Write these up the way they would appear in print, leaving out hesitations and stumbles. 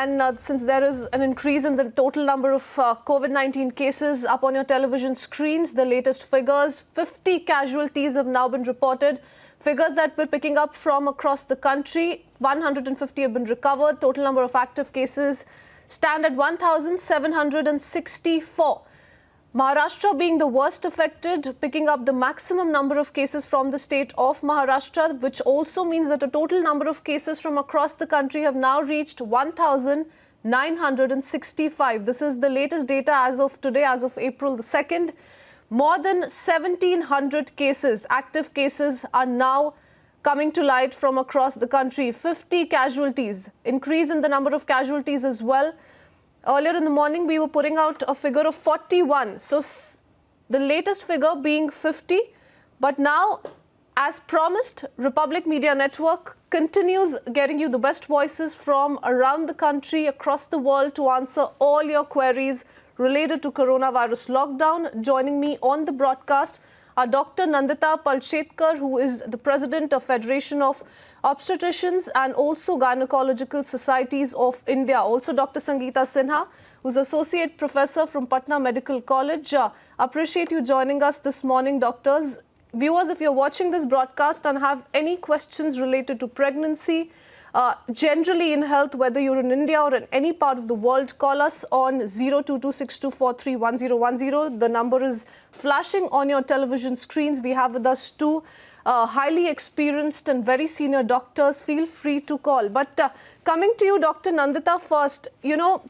and since there is an increase in the total number of COVID-19 cases up on your television screens, the latest figures, 50 casualties have now been reported. Figures that we're picking up from across the country, 150 have been recovered. Total number of active cases stand at 1,764. Maharashtra being the worst affected, picking up the maximum number of cases from the state of Maharashtra, which also means that the total number of cases from across the country have now reached 1,965. This is the latest data as of today, as of April the 2nd. More than 1,700 cases, active cases, are now coming to light from across the country. 50 casualties, increase in the number of casualties as well. Earlier in the morning, we were putting out a figure of 41. So the latest figure being 50. But now, as promised, Republic Media Network continues getting you the best voices from around the country, across the world, to answer all your queries related to coronavirus lockdown. Joining me on the broadcast are Dr. Nandita Palshetkar, who is the President of Federation of Obstetricians and also Gynecological Societies of India. Also Dr. Sangeeta Sinha, who's Associate Professor from Patna Medical College. Appreciate you joining us this morning, doctors. Viewers, if you're watching this broadcast and have any questions related to pregnancy, generally in health, whether you're in India or in any part of the world, call us on 02262431010. The number is flashing on your television screens. We have with us two highly experienced and very senior doctors. Feel free to call. But coming to you, Dr. Nandita, first, you know,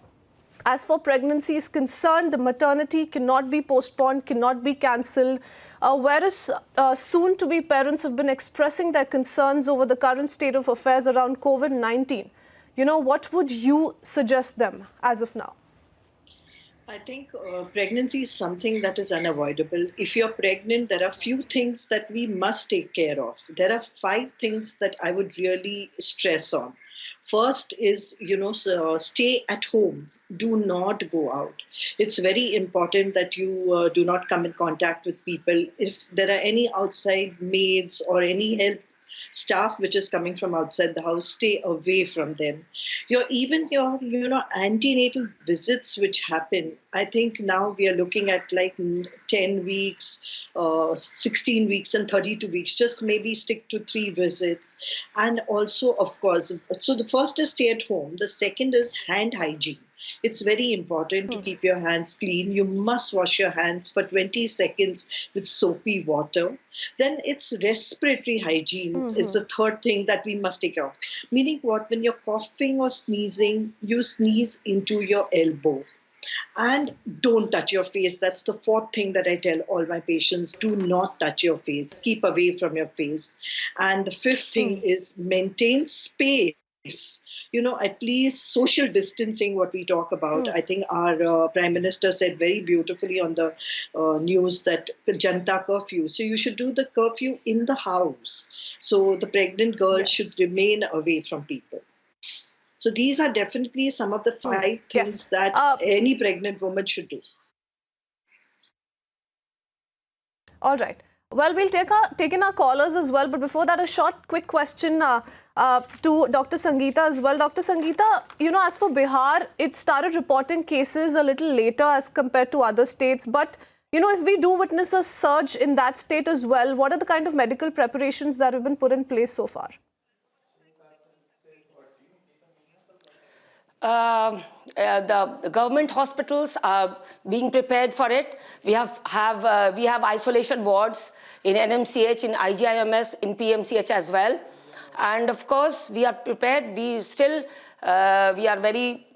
as for pregnancy is concerned, the maternity cannot be postponed, cannot be cancelled. Whereas soon-to-be parents have been expressing their concerns over the current state of affairs around COVID-19. You know, what would you suggest them as of now? I think pregnancy is something that is unavoidable. If you're pregnant, there are few things that we must take care of. There are 5 things that I would really stress on. First is, stay at home. Do not go out. It's very important that you do not come in contact with people. If there are any outside maids or any help staff which is coming from outside the house, stay away from them. Your antenatal visits which happen, I think now we are looking at like 10 weeks, 16 weeks and 32 weeks. Just maybe stick to 3 visits. And also, of course, so the first is stay at home. The second is hand hygiene. It's very important to keep your hands clean. You must wash your hands for 20 seconds with soapy water. Then it's respiratory hygiene is the third thing that we must take care of. Meaning what? When you're coughing or sneezing, you sneeze into your elbow. And don't touch your face. That's the 4th thing that I tell all my patients. Do not touch your face. Keep away from your face. And the 5th thing is maintain space. At least social distancing, what we talk about. I think our Prime Minister said very beautifully on the news that Janta curfew. So you should do the curfew in the house. So the pregnant girl should remain away from people. So these are definitely some of the 5 things that any pregnant woman should do. All right. Well, we'll take in our callers as well. But before that, a short, quick question to Dr. Sangeeta as well. Dr. Sangeeta, as for Bihar, it started reporting cases a little later as compared to other states. But, if we do witness a surge in that state as well, what are the kind of medical preparations that have been put in place so far? The government hospitals are being prepared for it. We have isolation wards in NMCH, in IGIMS, in PMCH as well. And of course, we are prepared. We are very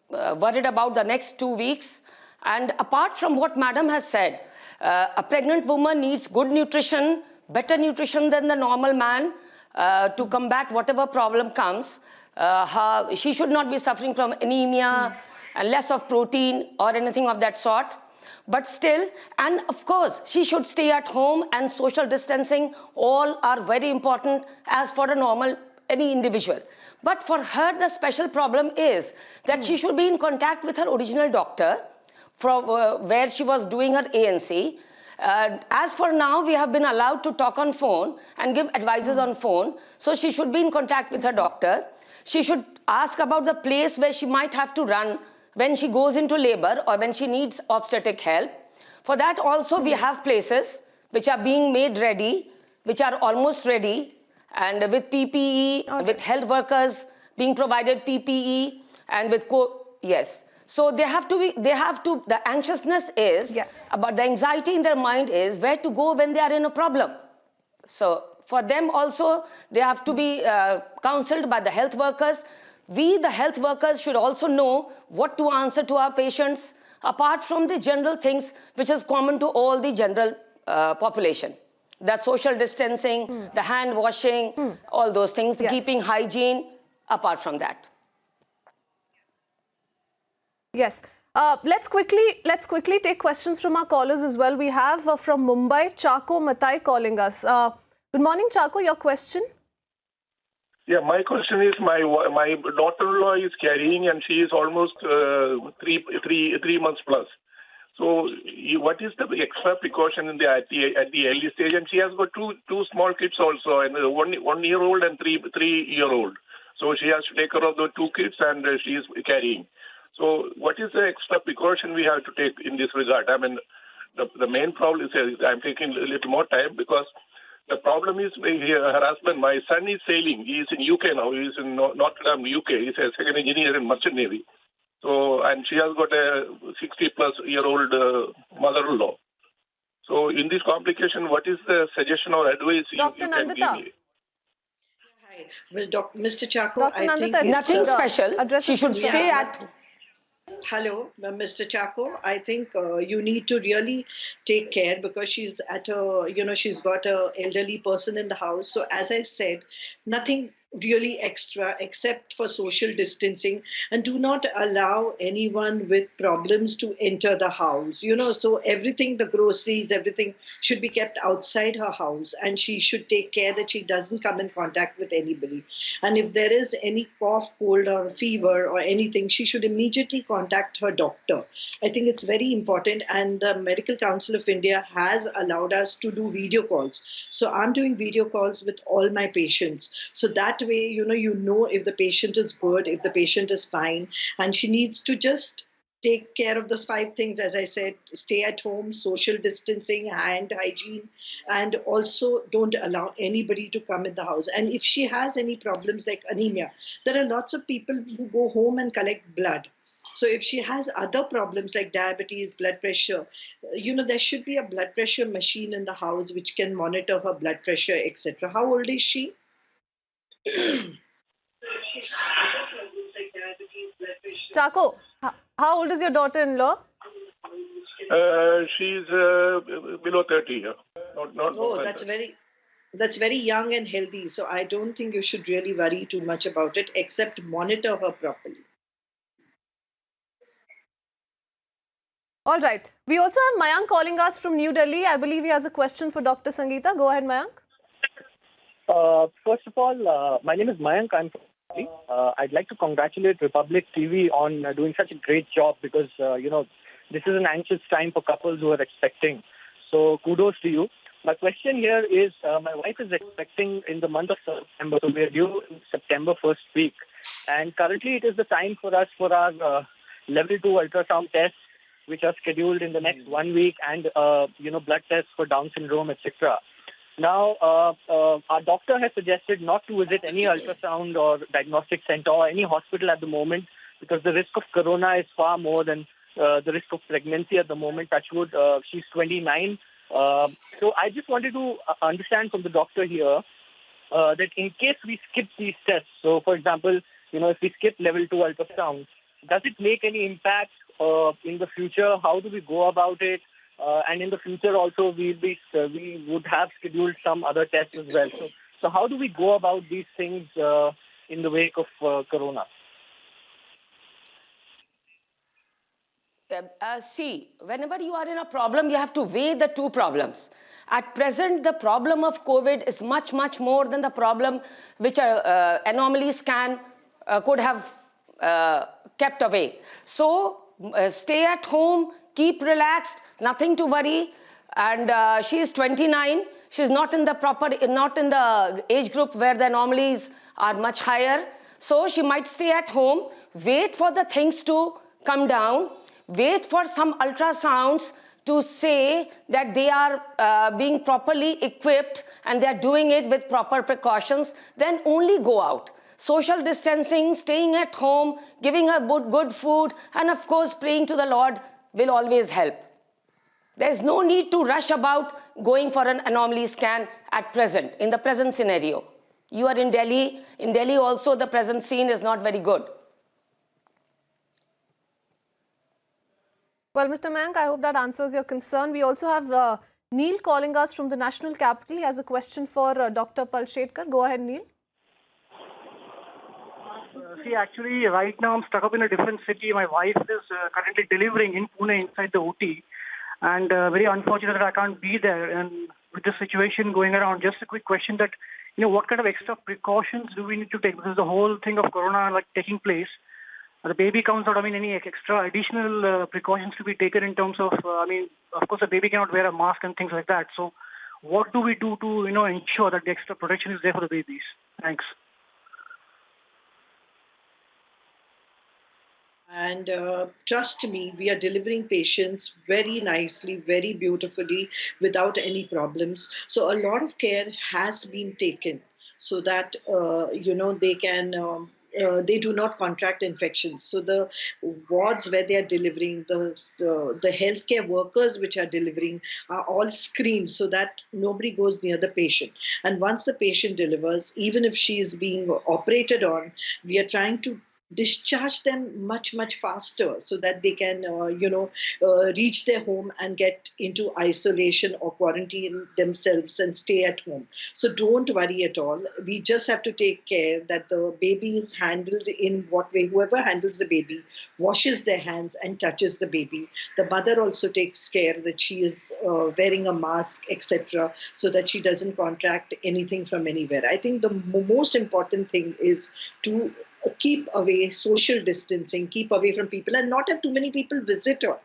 worried about the next 2 weeks. And apart from what Madam has said, a pregnant woman needs good nutrition, better nutrition than the normal man to combat whatever problem comes. She should not be suffering from anemia and less of protein or anything of that sort. But still, and of course, she should stay at home, and social distancing, all are very important as for a normal, any individual. But for her, the special problem is that she should be in contact with her original doctor from where she was doing her ANC. As for now, we have been allowed to talk on phone and give advices on phone. So she should be in contact with her doctor. she should ask about the place where she might have to run when she goes into labor or when she needs obstetric help. For that also we have places which are being made ready, which are almost ready, and with PPE, with health workers being provided PPE, and with yes. So the anxiousness is about the anxiety in their mind is where to go when they are in a problem. So for them also, they have to be counseled by the health workers. We, the health workers, should also know what to answer to our patients, apart from the general things which is common to all the general population. The social distancing, the hand washing, all those things, the keeping hygiene, apart from that. Yes. Let's quickly take questions from our callers as well. We have from Mumbai, Chako Matai calling us. Good morning, Chako. Your question? Yeah, my question is my daughter-in-law is carrying and she is almost 3 months plus. So what is the extra precaution at the early stage? And she has got two small kids also, and 1 year old and 3-year-old. So she has to take care of the two kids and she is carrying. So what is the extra precaution we have to take in this regard? I mean, the main problem is I'm taking a little more time because the problem is her husband, my son is sailing. He is in UK now. He is in Notre Dame, UK. He's a second engineer in Merchant Navy. So, and she has got a 60-plus-year-old mother-in-law. So in this complication, what is the suggestion or advice you can give me? Hi. Well, Mr. Chako, Dr. I Nandita, think nothing special. She should stay at... Hello, Mr. Chako. I think you need to really take care because she's at she's got a elderly person in the house. So as I said, nothing really extra except for social distancing, and do not allow anyone with problems to enter the house. So everything, the groceries, everything should be kept outside her house, and she should take care that she doesn't come in contact with anybody. And if there is any cough, cold or fever or anything, she should immediately contact her doctor. I think it's very important, and the Medical Council of India has allowed us to do video calls. So I'm doing video calls with all my patients. So that way, you know if the patient is good, if the patient is fine, and she needs to just take care of those 5 things, as I said: stay at home, social distancing, hand hygiene, and also don't allow anybody to come in the house. And if she has any problems like anemia, there are lots of people who go home and collect blood. So if she has other problems like diabetes, blood pressure, there should be a blood pressure machine in the house which can monitor her blood pressure, etc. How old is she? Chako, how old is your daughter-in-law? She's below 30. Oh, that's very young and healthy. So I don't think you should really worry too much about it, except monitor her properly. All right. We also have Mayank calling us from New Delhi. I believe he has a question for Dr. Sangeeta. Go ahead, Mayank. First of all, my name is Mayank. I'm from Delhi. I'd like to congratulate Republic TV on doing such a great job because, this is an anxious time for couples who are expecting. So kudos to you. My question here is, my wife is expecting in the month of September, so we are due in September first week. And currently it is the time for us for our level 2 ultrasound tests, which are scheduled in the next 1 week, and, blood tests for Down syndrome, etc. Now, our doctor has suggested not to visit any ultrasound or diagnostic center or any hospital at the moment because the risk of corona is far more than the risk of pregnancy at the moment. Touch wood, she's 29. So I just wanted to understand from the doctor here that in case we skip these tests, so for example, if we skip level 2 ultrasound, does it make any impact in the future? How do we go about it? And in the future also we would have scheduled some other tests as well. So how do we go about these things in the wake of corona? See, whenever you are in a problem, you have to weigh the two problems. At present, the problem of COVID is much, much more than the problem which anomaly scan could have kept away. So stay at home, keep relaxed, nothing to worry. And she is 29. She's not in the age group where the anomalies are much higher. So she might stay at home, wait for the things to come down, wait for some ultrasounds to say that they are being properly equipped and they are doing it with proper precautions, then only go out. Social distancing, staying at home, giving her good food, and of course praying to the Lord will always help. There is no need to rush about going for an anomaly scan at present, in the present scenario. You are in Delhi. In Delhi also the present scene is not very good. Well, Mr. Mayank, I hope that answers your concern. We also have Neil calling us from the National Capital. He has a question for Dr. Palshetkar. Go ahead, Neil. See, actually, right now I'm stuck up in a different city. My wife is currently delivering in Pune inside the OT. And very unfortunate that I can't be there. And with the situation going around, just a quick question that, what kind of extra precautions do we need to take? Because the whole thing of corona taking place, the baby comes out, any extra additional precautions to be taken in terms of, of course, the baby cannot wear a mask and things like that. So what do we do to, ensure that the extra protection is there for the babies? Thanks. And trust me, we are delivering patients very nicely, very beautifully, without any problems. So a lot of care has been taken so that, they can... they do not contract infections. So the wards where they are delivering, the healthcare workers which are delivering are all screened so that nobody goes near the patient. And once the patient delivers, even if she is being operated on, we are trying to discharge them much faster so that they can reach their home and get into isolation or quarantine themselves and stay at home. So don't worry at all. We just have to take care that the baby is handled in what way. Whoever handles the baby washes their hands and touches the baby. The mother also takes care that she is wearing a mask, etc., so that she doesn't contract anything from anywhere. I think the most important thing is to keep away, social distancing, keep away from people and not have too many people visit her.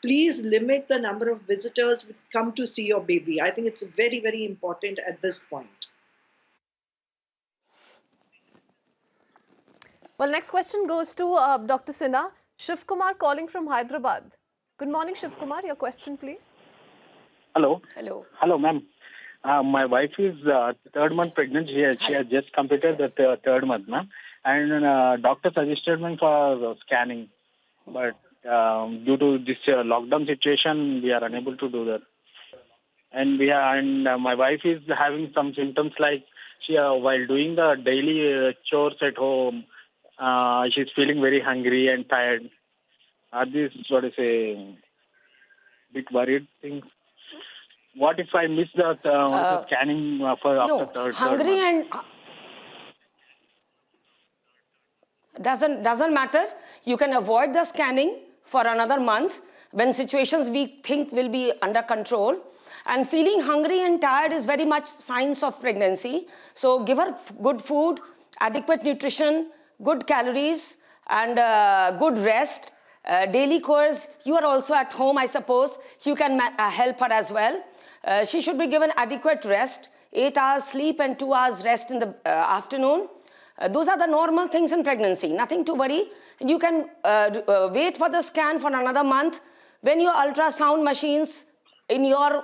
Please limit the number of visitors who come to see your baby. I think it's very, very important at this point. Well, next question goes to Dr. Sinha. Shiv Kumar calling from Hyderabad. Good morning, Shiv Kumar. Your question, please. Hello. Hello. Hello, ma'am. My wife is third month pregnant. She has just completed the third month, ma'am. And doctor suggested me for scanning. But due to this lockdown situation, we are unable to do that. And my wife is having some symptoms like she while doing the daily chores at home, she's feeling very hungry and tired. Are these bit worried things? What if I miss the scanning for after third hungry month? And doesn't matter. You can avoid the scanning for another month when situations we think will be under control. And feeling hungry and tired is very much signs of pregnancy. So give her good food, adequate nutrition, good calories, and good rest. Daily chores. You are also at home, I suppose. You can help her as well. She should be given adequate rest, 8 hours sleep and 2 hours rest in the afternoon. Those are the normal things in pregnancy, nothing to worry. You can wait for the scan for another month. When your ultrasound machines in your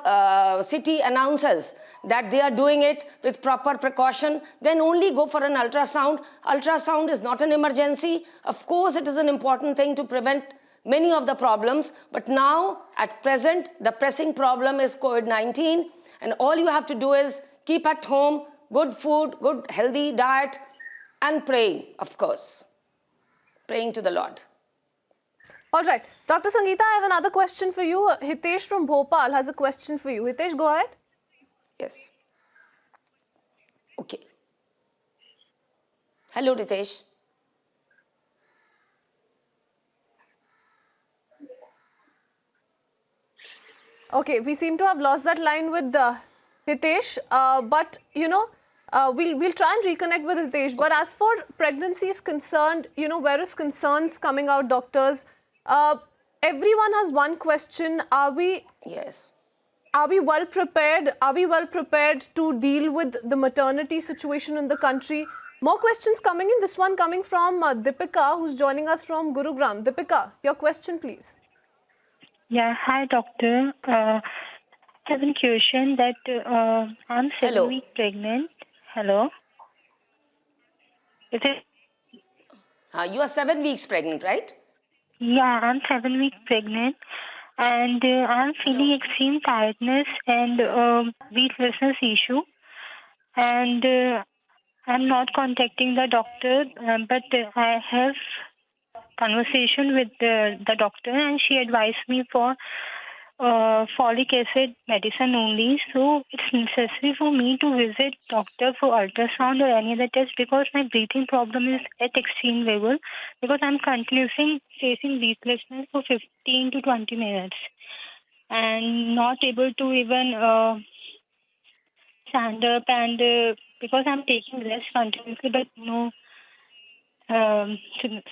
city announces that they are doing it with proper precaution, then only go for an ultrasound. Ultrasound is not an emergency. Of course, it is an important thing to prevent many of the problems. But now, at present, the pressing problem is COVID-19. And all you have to do is keep at home, good food, good healthy diet, and praying, of course. Praying to the Lord. All right. Dr. Sangeeta, I have another question for you. Hitesh from Bhopal has a question for you. Hitesh, go ahead. Yes. Okay. Hello, Ritesh. Okay, we seem to have lost that line with Hitesh, but we'll try and reconnect with Hitesh. But as for pregnancy is concerned, various concerns coming out, doctors. Everyone has one question: Are we well prepared? Are we well prepared to deal with the maternity situation in the country? More questions coming in. This one coming from Deepika, who's joining us from Gurugram. Deepika, your question, please. Yeah, hi doctor. I have a question that I'm 7 Hello. weeks pregnant. Hello. Is it? You are 7 weeks pregnant, right? Yeah, I'm 7 weeks pregnant, and I'm feeling extreme tiredness and weightlessness issue, and I'm not contacting the doctor, but I have conversation with the doctor, and she advised me for folic acid medicine only. So it's necessary for me to visit doctor for ultrasound or any other test because my breathing problem is at extreme level because I'm continuously facing breathlessness for 15 to 20 minutes and not able to even stand up and because I'm taking rest continuously but no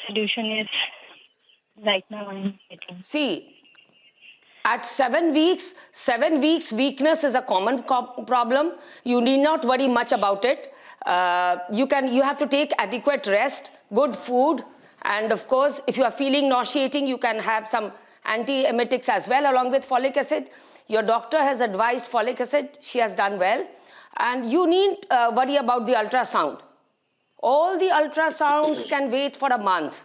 solution is right now I'm getting. See, at 7 weeks weakness is a common problem. You need not worry much about it. You have to take adequate rest, good food, and of course, if you are feeling nauseating, you can have some antiemetics as well along with folic acid. Your doctor has advised folic acid. She has done well. And you need worry about the ultrasound. All the ultrasounds can wait for a month.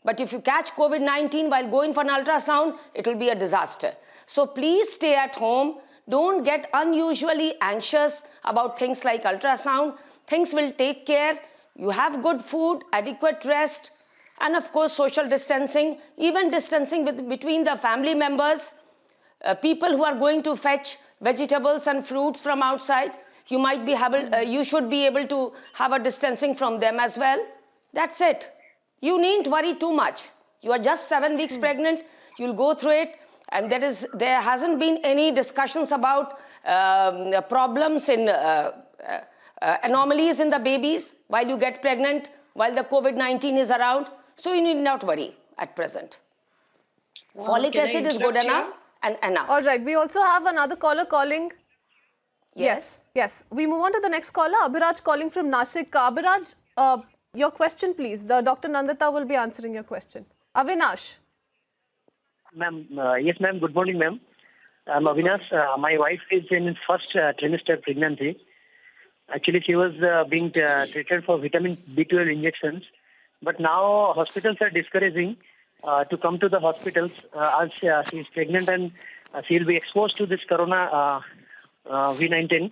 But if you catch COVID-19 while going for an ultrasound, it will be a disaster. So please stay at home. Don't get unusually anxious about things like ultrasound. Things will take care. You have good food, adequate rest, and of course social distancing, even distancing between the family members, people who are going to fetch vegetables and fruits from outside. You should be able to have a distancing from them as well. That's it. You needn't worry too much. You are just 7 weeks pregnant. You'll go through it. And there hasn't been any discussions about problems in anomalies in the babies while you get pregnant, while the COVID-19 is around. So you need not worry at present. Folic acid is good enough and enough. All right. We also have another caller calling. Yes. Yes. We move on to the next caller. Abhiraj calling from Nashik. Abhiraj, your question, please. Dr. Nandita will be answering your question. Avinash. Ma'am, yes, ma'am. Good morning, ma'am. I'm Avinash. My wife is in its first trimester pregnancy. Actually, she was being treated for vitamin B12 injections. But now hospitals are discouraging to come to the hospitals as she is pregnant and she will be exposed to this corona V19.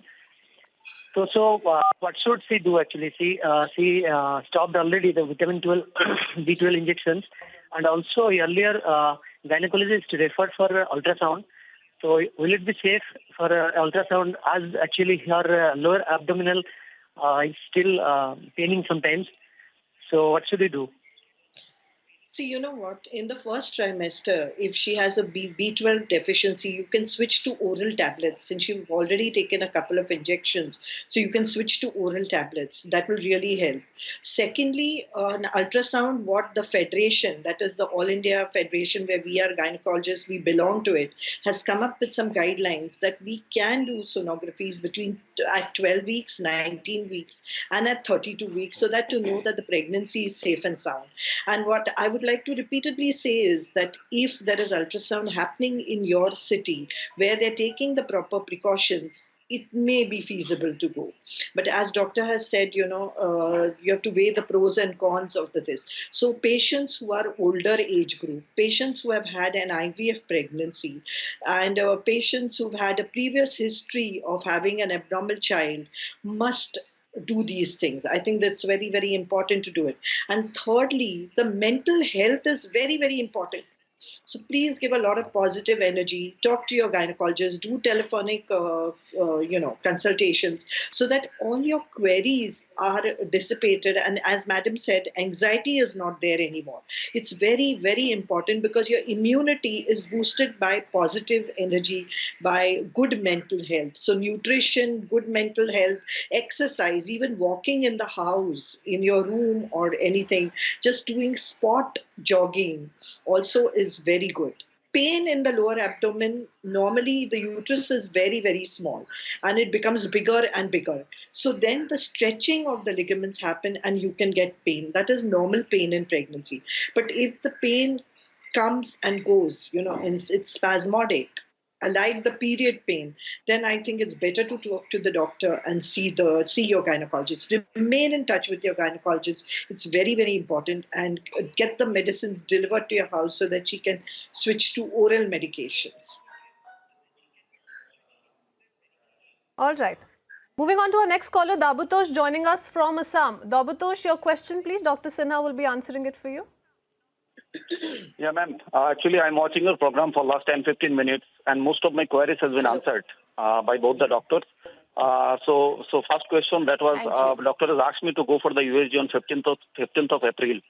So what should she do actually? She stopped already the vitamin B12 injections, and also earlier gynecologist referred for ultrasound. So will it be safe for ultrasound as actually her lower abdominal is still paining sometimes? So what should we do? See, you know what? In the first trimester, if she has a B12 deficiency, you can switch to oral tablets since you've already taken a couple of injections. So you can switch to oral tablets. That will really help. Secondly, on ultrasound, what the federation, that is the All India Federation where we are gynecologists, we belong to it, has come up with some guidelines that we can do sonographies at 12 weeks, 19 weeks, and at 32 weeks so that to know that the pregnancy is safe and sound. And what I would like to repeatedly say is that if there is ultrasound happening in your city where they're taking the proper precautions, it may be feasible to go. But as doctor has said, you have to weigh the pros and cons of this. So patients who are older age group, patients who have had an IVF pregnancy, and patients who've had a previous history of having an abnormal child must do these things. I think that's very, very important to do it. And thirdly, the mental health is very, very important. So please give a lot of positive energy. Talk to your gynecologist. Do telephonic, consultations so that all your queries are dissipated. And as Madam said, anxiety is not there anymore. It's very, very important because your immunity is boosted by positive energy, by good mental health. So nutrition, good mental health, exercise, even walking in the house, in your room or anything, just doing spot jogging also is very good. pain in the lower abdomen, normally the uterus is very, very small and it becomes bigger and bigger. So then the stretching of the ligaments happen and you can get pain. That is normal pain in pregnancy. But if the pain comes and goes, and it's spasmodic, like the period pain, then I think it's better to talk to the doctor and see your gynecologist. Remain in touch with your gynecologist. It's very, very important, and get the medicines delivered to your house so that she can switch to oral medications. All right. Moving on to our next caller, Dabutosh joining us from Assam. Dabutosh, your question please. Dr. Sinha will be answering it for you. Yeah, ma'am. Actually, I'm watching your program for last 10-15 minutes, and most of my queries has been answered by both the doctors. So first question that was, doctor has asked me to go for the USG on 15th of April.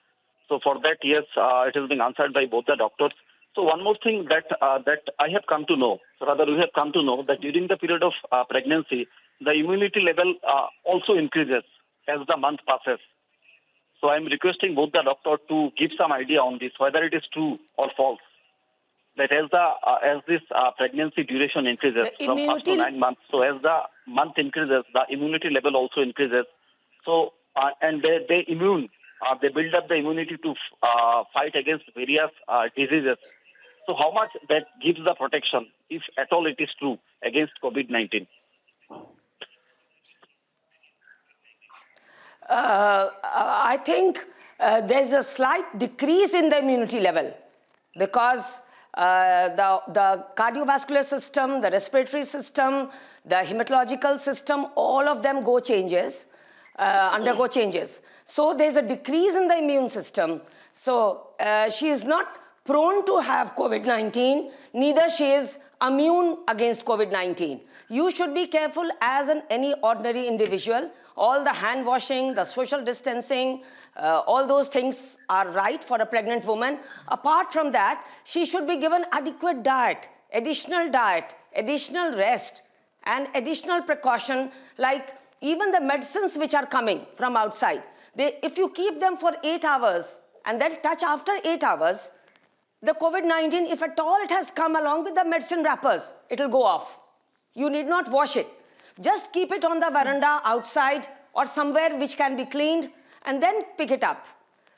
So for that, yes, it has been answered by both the doctors. So one more thing that I have come to know, rather we have come to know that during the period of pregnancy, the immunity level also increases as the month passes. So I'm requesting both the doctor to give some idea on this, whether it is true or false. That as this pregnancy duration increases from 1 to 9 months, so as the month increases, the immunity level also increases. So and they build up the immunity to fight against various diseases. So how much that gives the protection, if at all it is true, against COVID-19? I think there's a slight decrease in the immunity level because the cardiovascular system, the respiratory system, the hematological system, all of them undergo changes. So there's a decrease in the immune system. So she is not prone to have COVID-19, neither she is immune against COVID-19. You should be careful as any ordinary individual. All the hand washing, the social distancing, all those things are right for a pregnant woman. Apart from that, she should be given adequate diet, additional rest, and additional precaution, like even the medicines which are coming from outside. If you keep them for 8 hours and then touch after 8 hours, the COVID-19, if at all it has come along with the medicine wrappers, it will go off. You need not wash it. Just keep it on the veranda outside or somewhere which can be cleaned and then pick it up.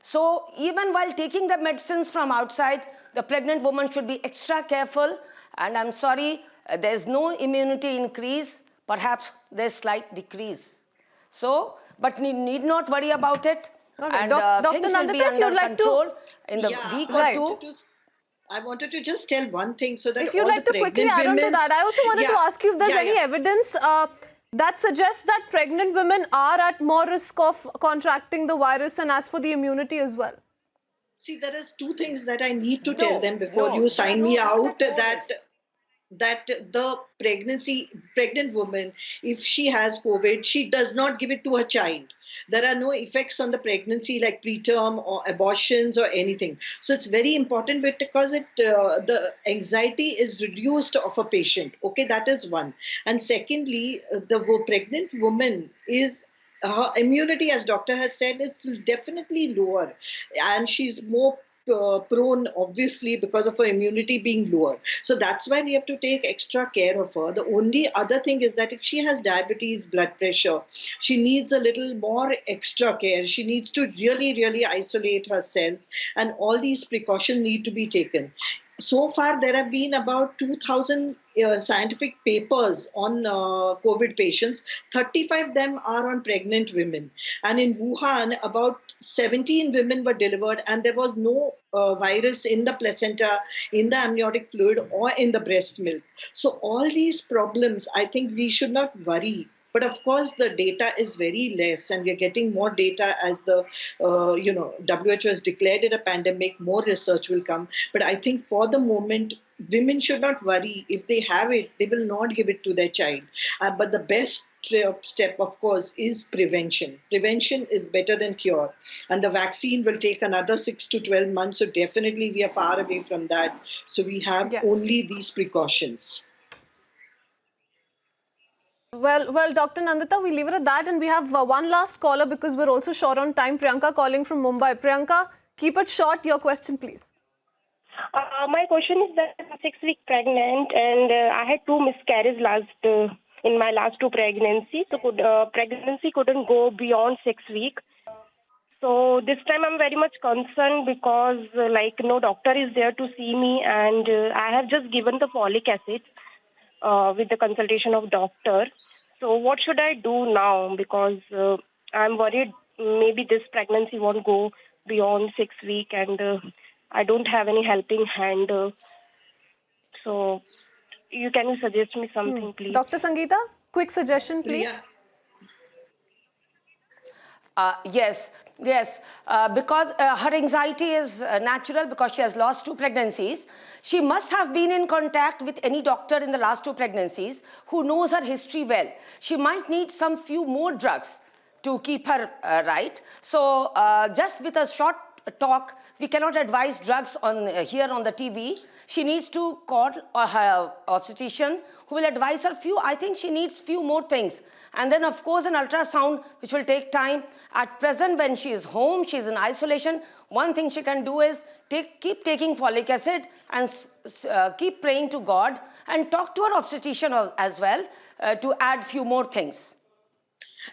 So even while taking the medicines from outside, the pregnant woman should be extra careful. And I'm sorry, there's no immunity increase. Perhaps there's slight decrease. So, but need not worry about it. Okay. And Dr. things will be Nandita, if you'd under like control to... in the week or two. I wanted to just tell one thing so that if you'd like to quickly add on to that, I also wanted to ask you if there's any evidence that suggests that pregnant women are at more risk of contracting the virus, and as for the immunity as well. See, there is two things that I need to tell them before you sign me out, that the pregnant woman, if she has COVID, she does not give it to her child. There are no effects on the pregnancy like preterm or abortions or anything. So it's very important because the anxiety is reduced of a patient. Okay, that is one. And secondly, the pregnant woman her immunity, as doctor has said, is definitely lower, and she's more prone, obviously, because of her immunity being lower. So that's why we have to take extra care of her. The only other thing is that if she has diabetes, blood pressure, she needs a little more extra care. She needs to really, really isolate herself, and all these precautions need to be taken. So far, there have been about 2,000 scientific papers on COVID patients. 35 of them are on pregnant women. And in Wuhan, about 17 women were delivered, and there was no virus in the placenta, in the amniotic fluid, or in the breast milk. So all these problems, I think we should not worry. But of course, the data is very less, and we are getting more data as the WHO has declared it a pandemic. More research will come. But I think for the moment, women should not worry. If they have it, they will not give it to their child. But the best step, of course, is prevention. Prevention is better than cure. And the vaccine will take another 6 to 12 months. So definitely we are far away from that. So we have only these precautions. Well, Dr. Nandita, we leave it at that, and we have one last caller because we're also short on time. Priyanka calling from Mumbai. Priyanka, keep it short. Your question, please. My question is that I'm 6 weeks pregnant and I had 2 miscarriages in my last 2 pregnancies. So pregnancy couldn't go beyond 6 weeks. So this time I'm very much concerned because no doctor is there to see me, and I have just given the folic acid with the consultation of doctor. So what should I do now? Because I'm worried maybe this pregnancy won't go beyond 6 weeks, and I don't have any helping hand. So you can suggest me something, please? Dr. Sangeeta, quick suggestion, please. Priya? Yes, because her anxiety is natural because she has lost 2 pregnancies. She must have been in contact with any doctor in the last 2 pregnancies who knows her history well. She might need some few more drugs to keep her right. So just with a short talk, we cannot advise drugs on here on the TV. She needs to call her obstetrician who will advise her I think she needs few more things. And then of course an ultrasound, which will take time. At present, when she is home, she is in isolation, one thing she can do is keep taking folic acid and keep praying to God and talk to her obstetrician as well to add few more things.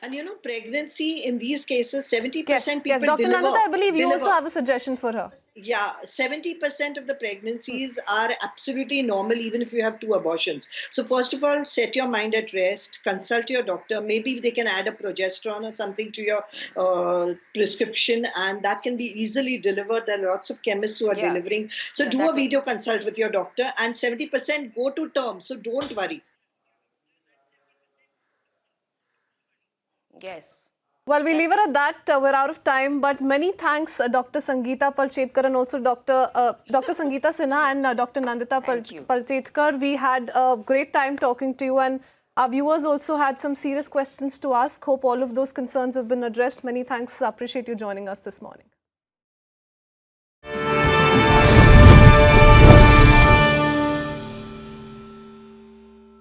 And pregnancy in these cases, 70% people yes, Dr. deliver. Nandita, I believe you also have a suggestion for her. Yeah, 70% of the pregnancies are absolutely normal, even if you have 2 abortions. So first of all, set your mind at rest, consult your doctor. Maybe they can add a progesterone or something to your prescription, and that can be easily delivered. There are lots of chemists who are delivering. So do a video consult with your doctor, and 70% go to term. So don't worry. Yes. Well, we leave it at that. We're out of time. But many thanks, Dr. Sangeeta Palshetkar, and also Dr. Sangeeta Sinha and Dr. Nandita Palshetkar. We had a great time talking to you, and our viewers also had some serious questions to ask. Hope all of those concerns have been addressed. Many thanks. I appreciate you joining us this morning.